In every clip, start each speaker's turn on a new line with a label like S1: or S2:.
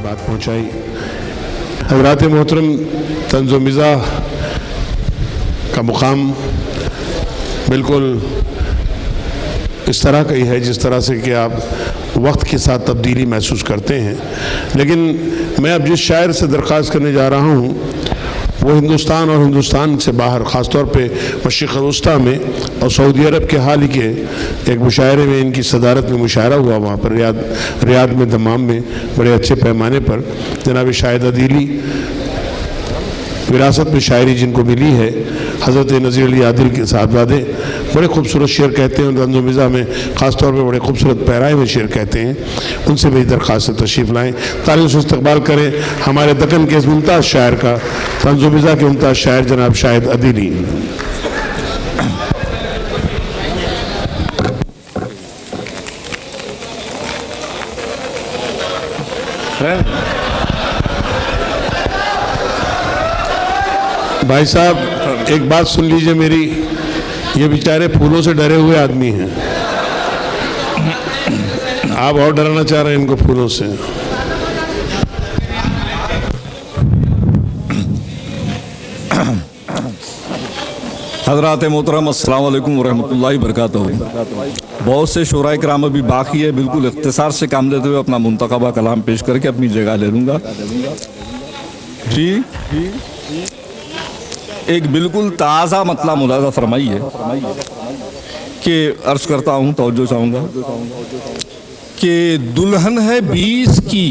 S1: बात पहुँचाई। हज़रात मोहतरम तंज़ो मिज़ाह का मुकाम बिल्कुल इस तरह का ही है जिस तरह से कि आप वक्त के साथ तब्दीली महसूस करते हैं। लेकिन मैं अब जिस शायर से दरख्वास्त करने जा रहा हूँ वो हिंदुस्तान और हिंदुस्तान से बाहर ख़ास तौर पे मशरिक़ वस्ता में और सऊदी अरब के हाल ही के एक मुशायरे में इनकी सदारत में मुशायरा हुआ वहाँ पर रियाद में दमाम में बड़े अच्छे पैमाने पर जनाब शाहिद अदीली विरासत में शायरी जिनको मिली है हज़रत नज़ीर अली आदिल के साहबजादे बड़े खूबसूरत शेर कहते हैं। तंज़ो मिज़ाह में ख़ास तौर पर बड़े खूबसूरत पैराए में शेर कहते हैं। उनसे मेरी दरख्वास्त से तशरीफ़ लाएँ, तारीफ़ से इस्तक़बाल करें हमारे दक्कन के इस मुमताज़ शायर का, तंज़ो मिज़ाह के मुमताज़ शायर जनाब शाहिद अदीली। भाई साहब एक बात सुन लीजिए मेरी, ये बेचारे फूलों से डरे हुए आदमी हैं, आप और डराना चाह रहे हैं इनको फूलों से।
S2: हज़रात मोहतरम अस्सलाम वालेकुम वरहमतुल्लाहि वबरकातुहू। बहुत से शोराए कराम अभी बाकी है, बिल्कुल इख्तिसार से काम लेते हुए अपना मुंतखबा कलाम पेश करके अपनी जगह ले लूँगा। जी एक बिल्कुल ताज़ा मतला मुलाज़ा फरमाइए कि अर्ज़ करता हूँ, तवज्जो चाहूँगा कि दुल्हन है 20 की,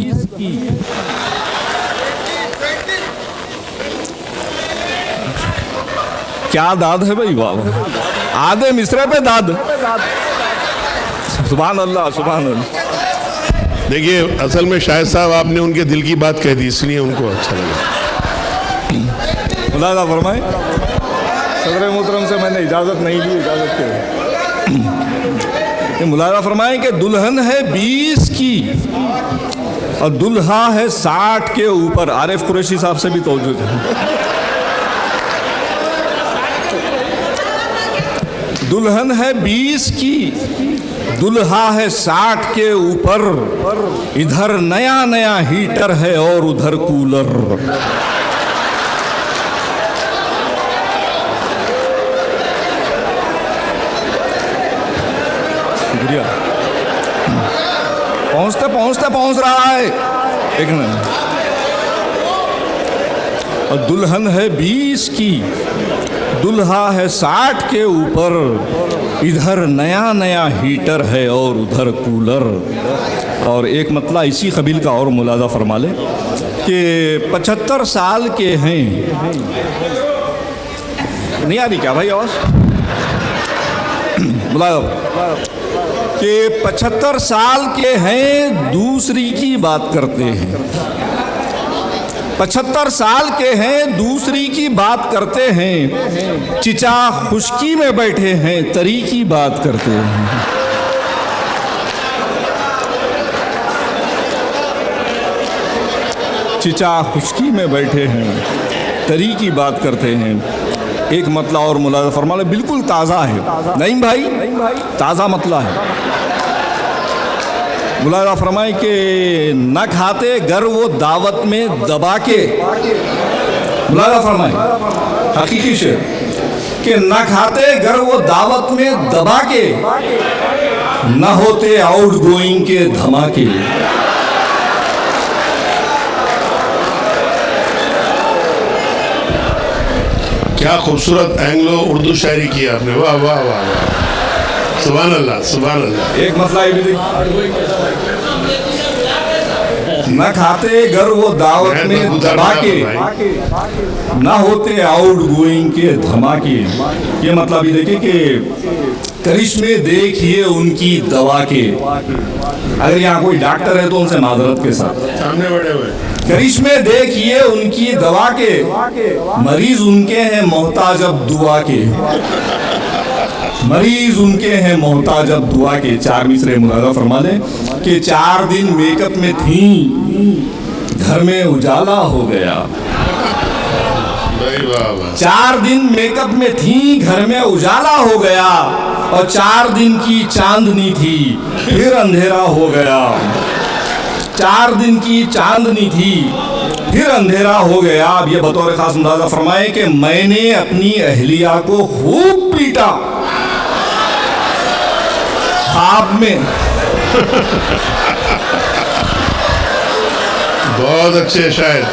S2: क्या दाद है भाई, वाह आधे मिसरे पे दाद, सुभान अल्लाह सुभान अल्लाह।
S1: देखिए असल में शाहिद साहब आपने उनके दिल की बात कह दी इसलिए उनको अच्छा लगा।
S2: मुलाज़ा फरमाए, सदर मोहतरम से मैंने इजाज़त नहीं ली, इजाज़त के मुलाज़ा फरमाए कि दुल्हन है 20 की और दुल्हा है 60 के ऊपर। आरिफ कुरैशी साहब से भी तवज्जो है। दुल्हन है 20 की, दुल्हा है 60 के ऊपर, इधर नया नया हीटर है और उधर कूलर। शुक्रिया। पहुंचते पहुंचते पहुंच रहा है एक मिनट। और दुल्हन है 20 की, दुल्हा है 60 के ऊपर, इधर नया नया हीटर है और उधर कूलर। और एक मतला इसी कबील का और मुलाज़ा फरमा ले कि 75 साल के हैं, नहीं आ रही क्या भाई आवाज़, मुलाज़ा कि 75 साल के हैं दूसरी की बात करते हैं, 75 साल के हैं दूसरी की बात करते हैं, चिचा खुशकी में बैठे हैं तरी की बात करते हैं। चिचा खुशकी में बैठे हैं तरी की बात करते हैं। एक मतला और मुलाज़ा फरमा ले, बिल्कुल ताज़ा है, नहीं भाई ताज़ा मतला है। मुलाज़ा फरमाए कि न खाते घर वो दावत में दबा के, मुलाज़ा फरमाए हकीकी शेर कि न खाते घर वो दावत में दबा के, न होते आउट गोइंग के धमाके।
S1: क्या खूबसूरत एंग्लो उर्दू शायरी की आपने, वाह वाह वाह, सुभान अल्लाह सुभान अल्लाह।
S2: एक मसला ये भी न खाते घर वो दावत में दबा के, न होते आउट गोइंग के धमाके। ये मतलब ये देखिए कि करिश्मे देखिए उनकी दवा के। अगर यहाँ कोई डॉक्टर है तो उनसे माजरत के साथ
S1: सामने बड़े हुए,
S2: करिश्मे देखिए उनकी दवा के, मरीज उनके हैं मोहताज अब दुआ के, मरीज उनके हैं मोहताज अब दुआ के। 4 मिसरे मुलाज़ा फरमा ले कि 4 दिन मेकअप में थी, घर में उजाला हो गया। 4 दिन मेकअप में थी, घर में उजाला हो गया, और 4 दिन की चांदनी थी, फिर अंधेरा हो गया। 4 दिन की चांदनी थी, फिर अंधेरा हो गया। अब ये बतौर खास अंदाजा फरमाए कि मैंने अपनी अहलिया को खूब पीटा ख्वाब में।
S1: बहुत अच्छे शायद।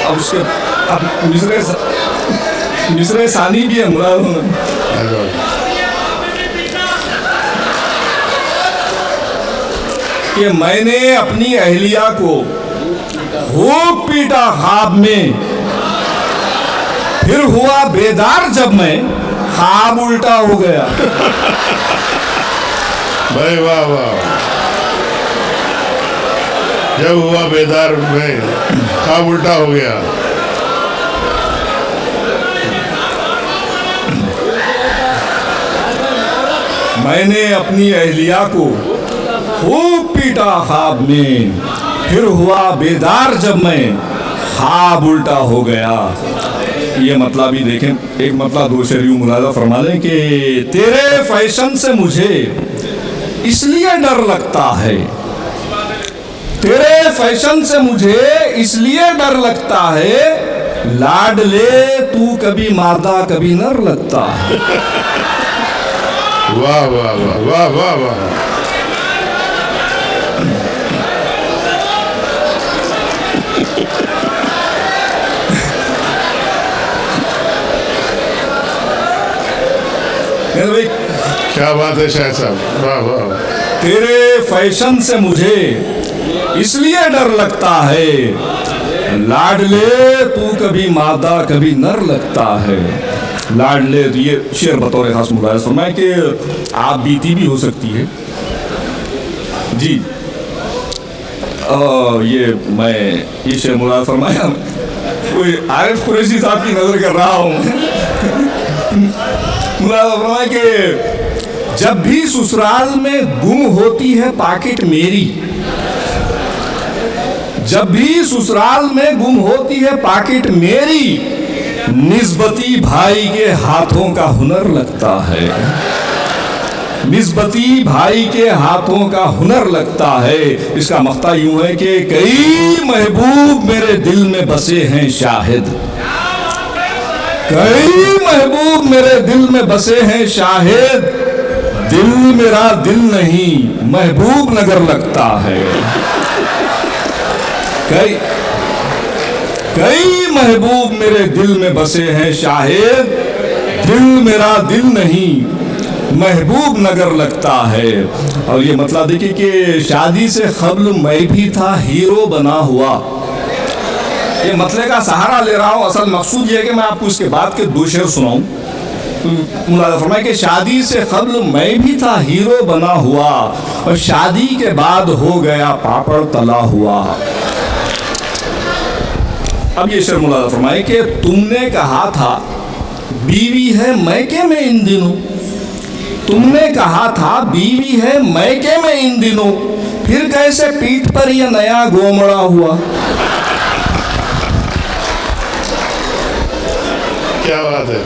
S2: अब उसके अब मिसरे सानी भी है मुराद कि मैंने अपनी अहलिया को खूब पीटा ख्वाब में, फिर हुआ बेदार जब मैं, ख्वाब उल्टा हो गया।
S1: भाई वाह वाह। जब हुआ बेदार में ख्वाब उल्टा हो गया।
S2: मैंने अपनी अहलिया को खूब पीटा ख्वाब में, फिर हुआ बेदार जब मैं, ख्वाब उल्टा हो गया। ये मतलब ही देखें, एक मतलब दो शेर यूं मुलाजा फरमा लें कि तेरे फैशन से मुझे इसलिए डर लगता है, तेरे फैशन से मुझे इसलिए डर लगता है, लाड ले तू कभी मादा कभी नर लगता है।
S1: वाह वाह वाह वाह वाह वाह।
S2: भाई
S1: क्या बात है शायद साहब, वाह वाह।
S2: तेरे फैशन से मुझे इसलिए डर लगता है, लाडले तू कभी मादा कभी नर लगता है। लाडले, तो ये शेर बतौर खास मुलाहिज़ा फरमाए कि आप बीती भी हो सकती है जी। ये मैं ये शेर मुलाहिज़ा फरमाया, कोई आरिफ कुरैशी साहब की नजर कर रहा हूँ। मुलाहिज़ा फरमाया कि जब भी ससुराल में गुम होती है पाकिट मेरी, जब भी ससुराल में गुम होती है पाकिट मेरी, निस्बती भाई के हाथों का हुनर लगता है, निस्बती भाई के हाथों का हुनर लगता है। इसका मक्ता यूं है कि कई महबूब मेरे दिल में बसे हैं शाहिद, कई महबूब मेरे दिल में बसे हैं शाहिद, दिल मेरा दिल नहीं महबूब नगर लगता है। कई महबूब मेरे दिल में बसे हैं शाहिद, दिल मेरा दिल नहीं महबूब नगर लगता है। और ये मतलब देखिए कि शादी से क़ब्ल मैं भी था हीरो बना हुआ। ये मसले का सहारा ले रहा हूँ, असल मकसूद ये है कि मैं आपको इसके बाद के 2 शेर सुनाऊं। मुलाज़ा फरमाए कि शादी से क़ब्ल मैं भी था हीरो बना हुआ, और शादी के बाद हो गया पापड़ तला हुआ। अब ये शेर मुलाज़ा फरमाए कि तुमने कहा था बीवी है मैके में इन दिनों, तुमने कहा था बीवी है मैके में इन दिनों, फिर कैसे पीठ पर यह नया गोमड़ा हुआ।
S1: क्या बात है।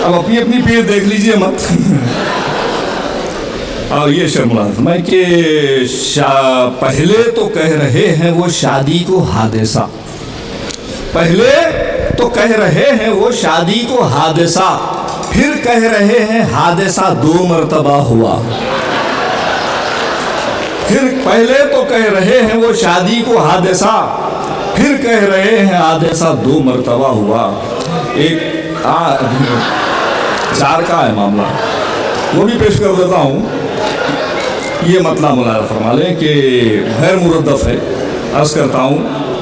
S2: अब अपनी अपनी पीठ देख लीजिए मत। और ये शेर मुलाज़ा फरमाए कि पहले तो कह रहे हैं वो शादी को हादसा, पहले तो कह रहे हैं वो शादी को हादसा, फिर कह रहे हैं हादसा 2 मरतबा हुआ। फिर पहले तो कह रहे हैं वो शादी को हादसा, फिर कह रहे हैं हादसा 2 मरतबा हुआ। एक 4 का है मामला, वो भी पेश कर देता हूँ। ये मतलब मुलाज़ा फरमा लें कि गैर मुरद्दफ है। अर्ज़ करता हूँ,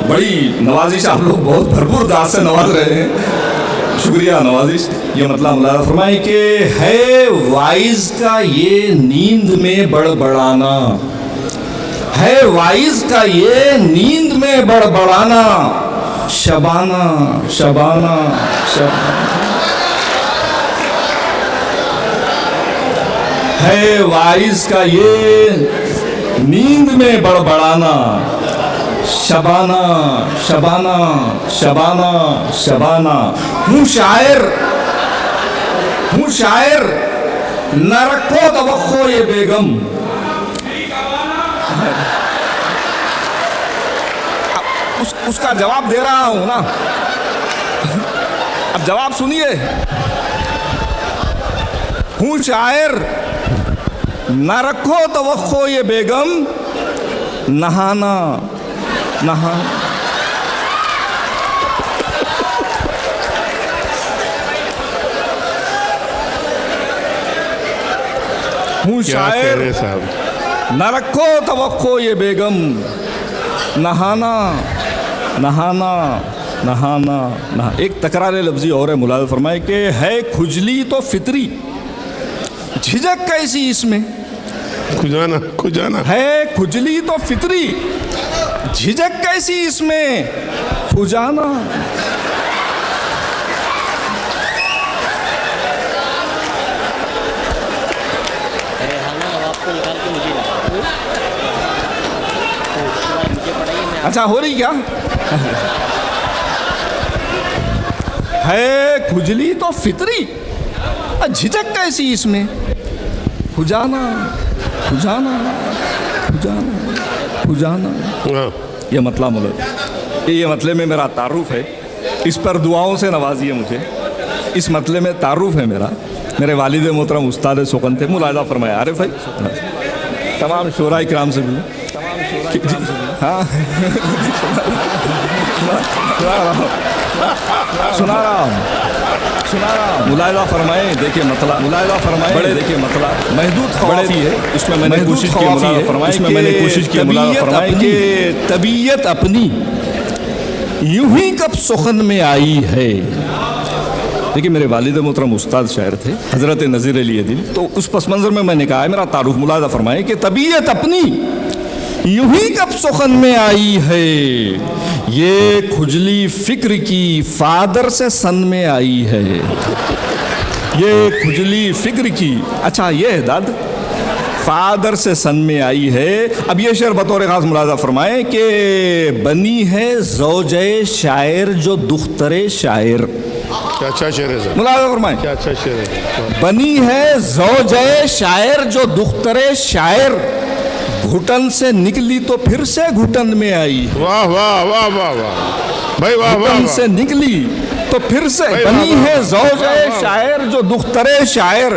S2: बड़ी नवाजिश आप लोग बहुत भरपूर दाद से नवाज रहे हैं, शुक्रिया नवाजिश। ये मतलब मुलाज़ा फरमाए कि है वाइज का ये नींद में बड़बड़ाना, है वाइज का ये नींद में बड़बड़ाना, शबाना शबाना शबाना, है वाइज का ये नींद में बड़बड़ाना, शबाना शबाना शबाना शबाना। हूँ शायर न रखो तवक्को ये बेगम। उसका जवाब दे रहा हूं ना, अब जवाब सुनिए। हूं शायर, न रखो तवक्को ये बेगम, नहाना नहाना। हूँ शायर, न रखो तवक्को ये बेगम, नहाना नहाना नहाना नहा। एक तकरार लफ्जी और है, मुलाज़ा फरमाए कि है खुजली तो फितरी, झिझक कैसी इसमें,
S1: खुजाना खुजाना
S2: है खुजली तो फितरी, झिझक कैसी इसमें, खुजाना। अच्छा हो रही क्या? है खुजली तो फितरी, झिझक कैसी इसमें, खुजाना खुजाना खुजाना खुजाना। ये मतले में मेरा तारुफ है, इस पर दुआओं से नवाजिए मुझे। इस मतले में तारुफ है मेरा, मेरे वालिद मोहतरम उस्ताद सुकन थे, मुलाहिजा फरमाया। आरिफ भाई तमाम शोरा इकराम से भी, हाँ सुना रहा हूँ। मुलाहिजा फरमाए, देखिए मतला, मुलाहिजा फरमाए, बड़े देखिए मतला महदूद ख्वाफी है, इसमें मैंने कोशिश की, मुलाहिजा फरमाए कि तबीयत अपनी यूं ही कब सुखन में आई है। देखिए मेरे वालिद मोहतरम उस्ताद शायर थे हज़रत नज़ीर अली दिल, तो उस पस मंज़र में मैंने कहा है मेरा तारुफ। मुलाहिजा फरमाए कि तबीयत अपनी यूं ही कब सुखन में आई है, ये खुजली फिक्र की फादर से सन में आई है, ये खुजली फिक्र की। अच्छा ये है दाद, फादर से सन में आई है। अब ये शेर बतौर खास मुलाहिजा फरमाए कि बनी है ज़ौजे शायर जो दुख्तरे शायर।
S1: क्या अच्छा शेर है,
S2: मुलाहिजा फरमाए, क्या अच्छा शेर है। बनी है ज़ौजे शायर जो दुख्तरे शायर, घुटन से निकली तो फिर से घुटन में आई।
S1: वाह वाह वाह वाह वाह भाई, वाह वाह।
S2: घुटन से निकली तो फिर से, बनी है ज़ौजे शायर जो दुख्तरे शायर।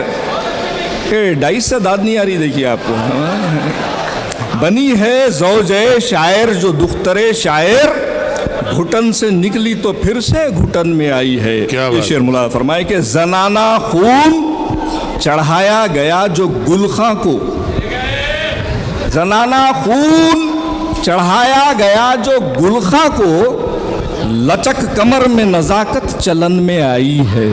S2: डाइस से दाद नहीं आ रही, देखिए आपको। बनी है ज़ौजे शायर जो दुख्तरे शायर, घुटन से निकली तो फिर से घुटन में आई है। ये शेर मुलाहिजा फरमाए कि जनाना खून चढ़ाया गया जो गुलखां को, जनाना खून चढ़ाया गया जो गुलखा को, लचक कमर में नज़ाकत चलन में आई है,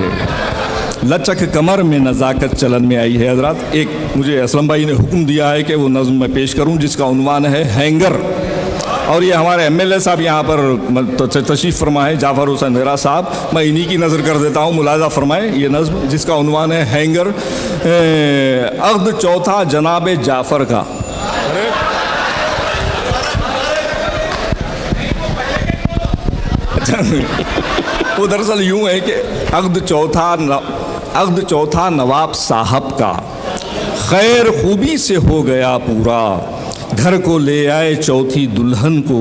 S2: लचक कमर में नज़ाकत चलन में आई है। हज़रात एक मुझे असलम भाई ने हुक्म दिया है कि वो नज़्म मैं पेश करूं जिसका उन्वान है हैंगर, और ये हमारे एमएलए साहब यहाँ पर तशरीफ़ फरमा है, जाफ़र हुसैन मेहरा साहब, मैं इन्हीं की नज़र कर देता हूँ। मुलाहिजा फरमाए ये नज़्म जिसका उन्वान है हैंगर। अक़्द चौथा जनाब जाफ़र का। वो दरअसल यूँ है कि अक़्द चौथा नवाब साहब का, खैर खूबी से हो गया पूरा, घर को ले आए चौथी दुल्हन को,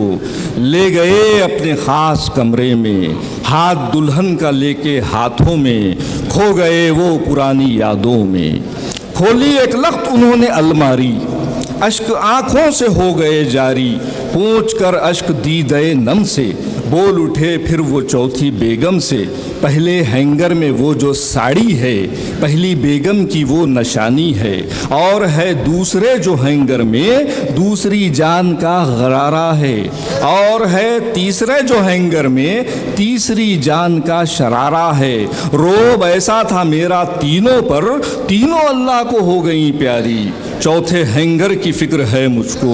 S2: ले गए अपने ख़ास कमरे में, हाथ दुल्हन का लेके हाथों में, खो गए वो पुरानी यादों में। खोली एक लख्त उन्होंने अलमारी, अश्क आँखों से हो गए जारी, पूछ कर अश्क दीदे नम से, बोल उठे फिर वो चौथी बेगम से। पहले हैंगर में वो जो साड़ी है, पहली बेगम की वो निशानी है, और है दूसरे जो हैंगर में दूसरी जान का गरारा है, और है तीसरे जो हैंगर में तीसरी जान का शरारा है। रोब ऐसा था मेरा तीनों पर, तीनों अल्लाह को हो गई प्यारी, चौथे हैंगर की फिक्र है मुझको,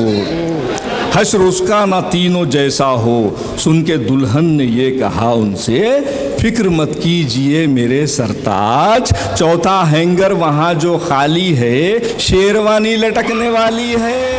S2: हश्र उसका ना तीनों जैसा हो। सुन के दुल्हन ने ये कहा उनसे, फिक्र मत कीजिए मेरे सरताज, चौथा हैंगर वहाँ जो खाली है, शेरवानी लटकने वाली है।